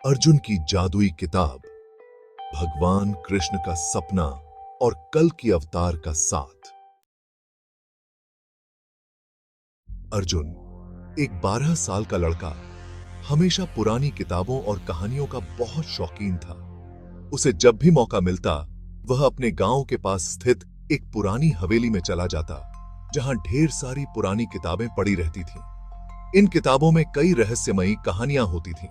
अर्जुन की जादुई किताब, भगवान कृष्ण का सपना और कल की अवतार का साथ। अर्जुन एक 12 साल का लड़का हमेशा पुरानी किताबों और कहानियों का बहुत शौकीन था। उसे जब भी मौका मिलता वह अपने गांव के पास स्थित एक पुरानी हवेली में चला जाता, जहां ढेर सारी पुरानी किताबें पड़ी रहती थीं। इन किताबों में कई रहस्यमयी कहानियां होती थीं।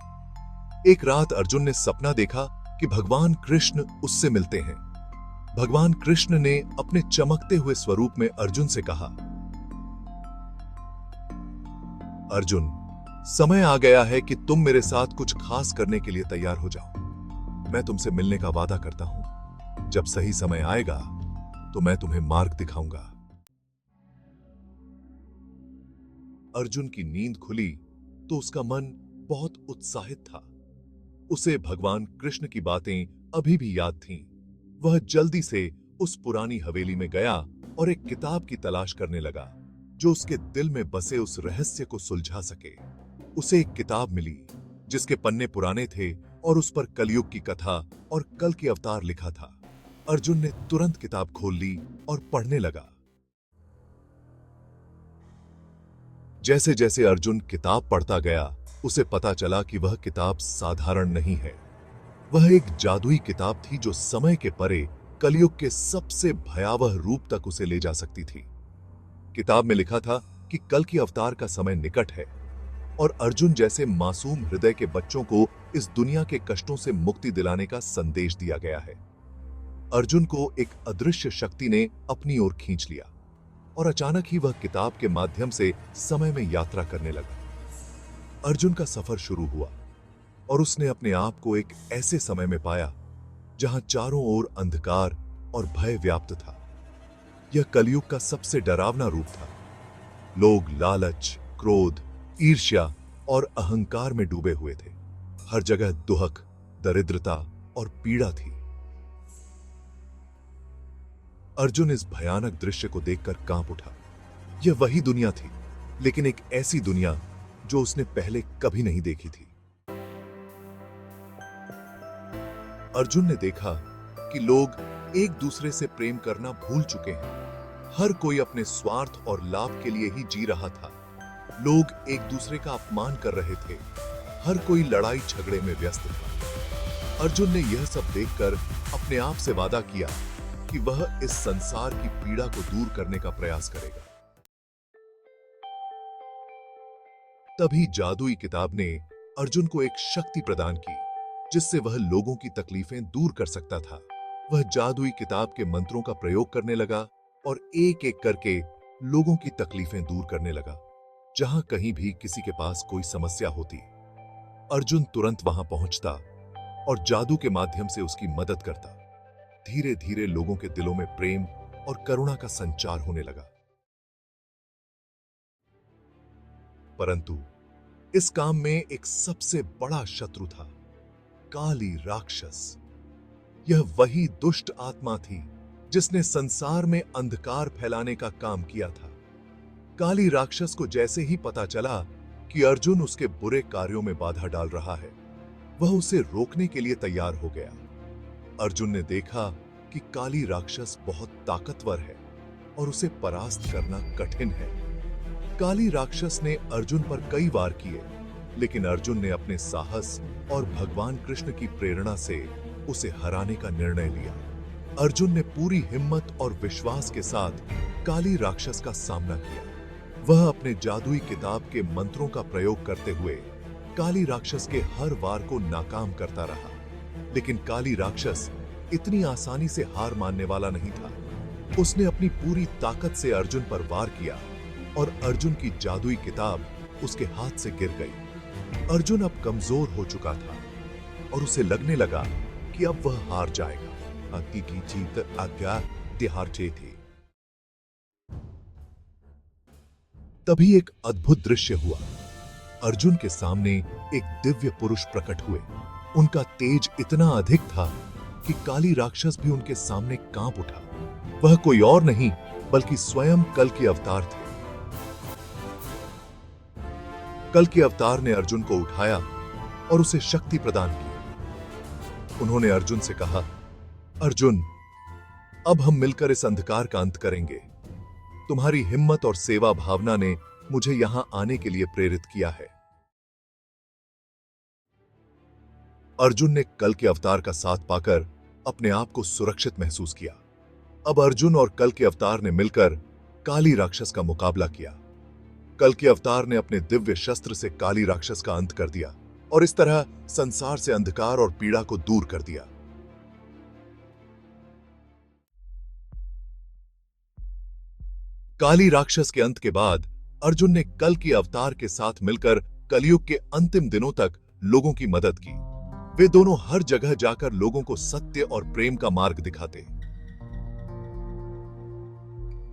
एक रात अर्जुन ने सपना देखा कि भगवान कृष्ण उससे मिलते हैं। भगवान कृष्ण ने अपने चमकते हुए स्वरूप में अर्जुन से कहा, अर्जुन, समय आ गया है कि तुम मेरे साथ कुछ खास करने के लिए तैयार हो जाओ। मैं तुमसे मिलने का वादा करता हूं। जब सही समय आएगा तो मैं तुम्हें मार्ग दिखाऊंगा। अर्जुन की नींद खुली तो उसका मन बहुत उत्साहित था। उसे भगवान कृष्ण की बातें अभी भी याद थीं। वह जल्दी से उस पुरानी हवेली में गया और एक किताब की तलाश करने लगा जो उसके दिल में बसे उस रहस्य को सुलझा सके। उसे एक किताब मिली जिसके पन्ने पुराने थे और उस पर कलयुग की कथा और कल के अवतार लिखा था। अर्जुन ने तुरंत किताब खोल ली और पढ़ने लगा। जैसे जैसे अर्जुन किताब पढ़ता गया, उसे पता चला कि वह किताब साधारण नहीं है। वह एक जादुई किताब थी जो समय के परे कलयुग के सबसे भयावह रूप तक उसे ले जा सकती थी। किताब में लिखा था कि कल की अवतार का समय निकट है और अर्जुन जैसे मासूम हृदय के बच्चों को इस दुनिया के कष्टों से मुक्ति दिलाने का संदेश दिया गया है। अर्जुन को एक अदृश्य शक्ति ने अपनी ओर खींच लिया और अचानक ही वह किताब के माध्यम से समय में यात्रा करने लगा। अर्जुन का सफर शुरू हुआ और उसने अपने आप को एक ऐसे समय में पाया जहां चारों ओर अंधकार और भय व्याप्त था। यह कलयुग का सबसे डरावना रूप था। लोग लालच, क्रोध, ईर्ष्या और अहंकार में डूबे हुए थे। हर जगह दुहक, दरिद्रता और पीड़ा थी। अर्जुन इस भयानक दृश्य को देखकर कांप उठा। यह वही दुनिया थी, लेकिन एक ऐसी दुनिया जो उसने पहले कभी नहीं देखी थी। अर्जुन ने देखा कि लोग एक दूसरे से प्रेम करना भूल चुके हैं। हर कोई अपने स्वार्थ और लाभ के लिए ही जी रहा था। लोग एक दूसरे का अपमान कर रहे थे। हर कोई लड़ाई झगड़े में व्यस्त था। अर्जुन ने यह सब देखकर अपने आप से वादा किया कि वह इस संसार की पीड़ा को दूर करने का प्रयास करेगा। तभी जादुई किताब ने अर्जुन को एक शक्ति प्रदान की जिससे वह लोगों की तकलीफें दूर कर सकता था। वह जादुई किताब के मंत्रों का प्रयोग करने लगा और एक एक करके लोगों की तकलीफें दूर करने लगा। जहां कहीं भी किसी के पास कोई समस्या होती, अर्जुन तुरंत वहां पहुंचता और जादू के माध्यम से उसकी मदद करता। धीरे धीरे लोगों के दिलों में प्रेम और करुणा का संचार होने लगा। परंतु इस काम में एक सबसे बड़ा शत्रु था, काली राक्षस। यह वही दुष्ट आत्मा थी जिसने संसार में अंधकार फैलाने का काम किया था। काली राक्षस को जैसे ही पता चला कि अर्जुन उसके बुरे कार्यों में बाधा डाल रहा है, वह उसे रोकने के लिए तैयार हो गया। अर्जुन ने देखा कि काली राक्षस बहुत ताकतवर है और उसे परास्त करना कठिन है। काली राक्षस ने अर्जुन पर कई वार किए, लेकिन अर्जुन ने अपने साहस और भगवान कृष्ण की प्रेरणा से उसे हराने का निर्णय लिया। अर्जुन ने पूरी हिम्मत और विश्वास के साथ काली राक्षस का सामना किया। वह अपने जादुई किताब के मंत्रों का प्रयोग करते हुए काली राक्षस के हर वार को नाकाम करता रहा। लेकिन काली राक्षस इतनी आसानी से हार मानने वाला नहीं था। उसने अपनी पूरी ताकत से अर्जुन पर वार किया और अर्जुन की जादुई किताब उसके हाथ से गिर गई। अर्जुन अब कमजोर हो चुका था और उसे लगने लगा कि अब वह हार जाएगा। अति की जीत आज्ञा तिहारते थी। तभी एक अद्भुत दृश्य हुआ। अर्जुन के सामने एक दिव्य पुरुष प्रकट हुए। उनका तेज इतना अधिक था कि काली राक्षस भी उनके सामने कांप उठा। वह कोई और नहीं बल्कि स्वयं कल के अवतार थे। कल के अवतार ने अर्जुन को उठाया और उसे शक्ति प्रदान की। उन्होंने अर्जुन से कहा, अर्जुन, अब हम मिलकर इस अंधकार का अंत करेंगे। तुम्हारी हिम्मत और सेवा भावना ने मुझे यहां आने के लिए प्रेरित किया है। अर्जुन ने कल के अवतार का साथ पाकर अपने आप को सुरक्षित महसूस किया। अब अर्जुन और कल के अवतार ने मिलकर काली राक्षस का मुकाबला किया। कल के अवतार ने अपने दिव्य शस्त्र से काली राक्षस का अंत कर दिया और इस तरह संसार से अंधकार और पीड़ा को दूर कर दिया। काली राक्षस के अंत के बाद अर्जुन ने कल के अवतार के साथ मिलकर कलयुग के अंतिम दिनों तक लोगों की मदद की। वे दोनों हर जगह जाकर लोगों को सत्य और प्रेम का मार्ग दिखाते।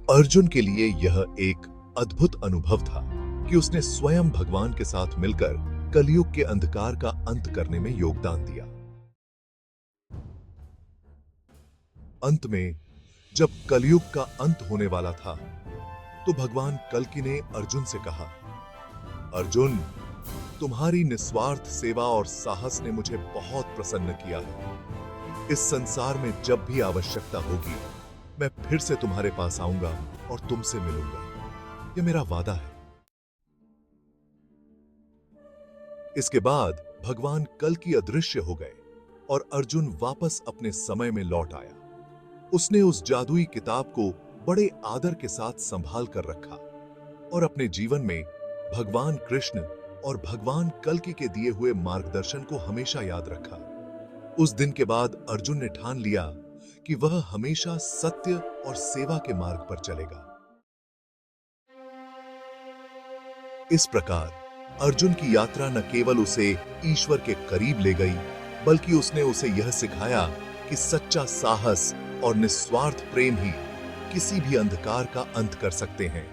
अर्जुन के लिए यह एक अद्भुत अनुभव था कि उसने स्वयं भगवान के साथ मिलकर कलयुग के अंधकार का अंत करने में योगदान दिया। अंत में जब कलयुग का अंत होने वाला था तो भगवान कल्कि ने अर्जुन से कहा, अर्जुन, तुम्हारी निस्वार्थ सेवा और साहस ने मुझे बहुत प्रसन्न किया है। इस संसार में जब भी आवश्यकता होगी मैं फिर से तुम्हारे पास आऊंगा और तुमसे मिलूंगा। यह मेरा वादा है। इसके बाद भगवान कल्कि अदृश्य हो गए और अर्जुन वापस अपने समय में लौट आया। उसने उस जादुई किताब को बड़े आदर के साथ संभाल कर रखा और अपने जीवन में भगवान कृष्ण और भगवान कल्कि के दिए हुए मार्गदर्शन को हमेशा याद रखा। उस दिन के बाद अर्जुन ने ठान लिया कि वह हमेशा सत्य और सेवा के मार्ग पर चलेगा। इस प्रकार अर्जुन की यात्रा न केवल उसे ईश्वर के करीब ले गई, बल्कि उसने उसे यह सिखाया कि सच्चा साहस और निस्वार्थ प्रेम ही किसी भी अंधकार का अंत कर सकते हैं।